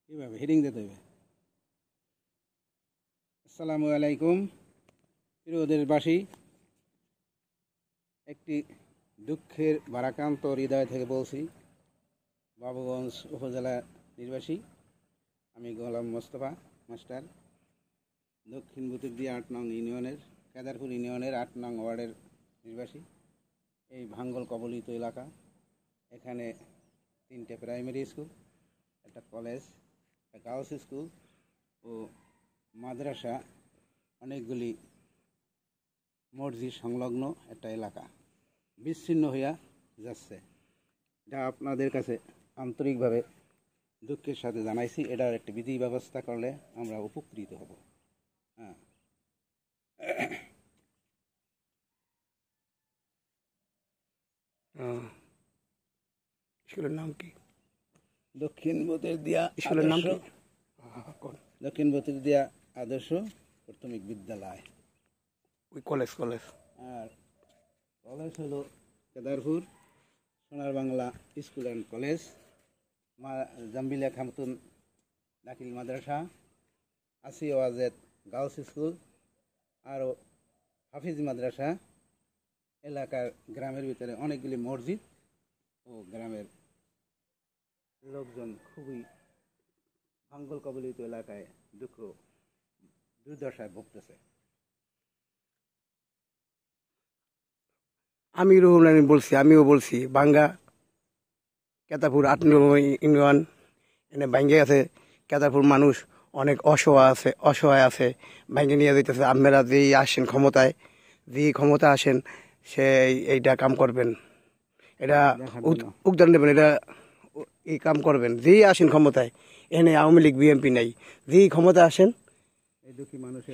কিভাবে হেডিং দিতে হবে। আসসালামু আলাইকুম প্রিয় দেশবাসী, একটি দুঃখের ভারাক্রান্ত হৃদয় থেকে বলছি। বাবুগঞ্জ উপজেলা নির্বাসী আমি গোলাম মোস্তফা মাস্টার, দক্ষিণ বুতুরদিয়া ৮ নং ইউনিয়নের কেদারপুর ইউনিয়নের ৮ নং ওয়ার্ডের নির্বাসী। এই ভাঙ্গল কবলিত এলাকা, এখানে 3টে প্রাইমারি স্কুল, একটা কলেজ, একটা গার্লস স্কুল ও মাদ্রাসা, অনেকগুলি মসজিদ সংলগ্ন একটা এলাকা বিচ্ছিন্ন হইয়া যাচ্ছে। এটা আপনাদের কাছে আন্তরিকভাবে দুঃখের সাথে জানাইছি। এটার একটি বিধি ব্যবস্থা করলে আমরা উপকৃত হব। হ্যাঁ, স্কুলের নাম কি? দক্ষিণ বুতুরদিয়া স্কুলের নাম কি? দক্ষিণ বুতুরদিয়া আদর্শ প্রাথমিক বিদ্যালয়। ওই কলেজ আর কলেজ হলো কেদারপুর সোনার বাংলা স্কুল অ্যান্ড কলেজ, জাম্বিলিয়া খামতুন দাখিল মাদ্রাসা, আসি ওয়াজেদ গার্লস স্কুল, আরও হাফিজ মাদ্রাসা। এলাকার গ্রামের ভিতরে অনেকগুলি মসজিদ ও গ্রামের লোকজন খুবই ভাঙ্গল কবলিত এলাকায় দুর্দশায় ভুগতেছে। আমিও বলছি বাঙ্গা কেদারপুর ৮ নং ইউনিয়ন এনে ভাঙ্গে আছে। কেদারপুর মানুষ অনেক অসহায় আছে, ভাঙ্গে নিয়ে যেতেছে। আপনারা যেই আসেন ক্ষমতায়, যেই ক্ষমতা আসেন সে এইটা কাম করবেন, এটা উদ্যান নেবেন, এটা এই কাম করবেন। যেই আসেন ক্ষমতায়, এখানে আওয়ামী লীগ বিএনপি নাই, যেই ক্ষমতা আসেন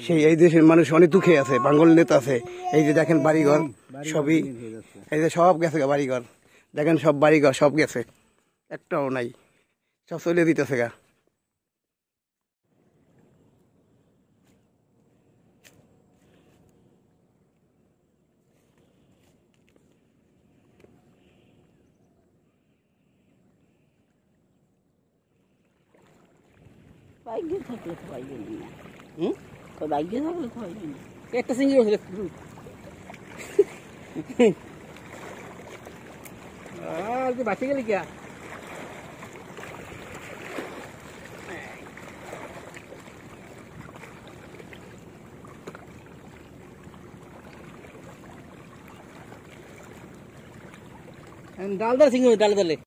সেই এই দেশের মানুষ অনেক দুঃখে আছে। বাঙ্গল নেতা আছে, এই যে দেখেন বাড়িঘর সবই, এই যে সব গেছে বাড়িঘর, দেখেন সব বাড়িঘর সব গেছে, একটাও নাই, সব চলে দিতেছে গা। বাইকে থাকলে তো বাইকে না, বাইকে থাকলে তো বাইকে না। একটা সিঙ্গি বসে বাঁচে গেলি কিয়া ডাল সিঙ্গি ডালে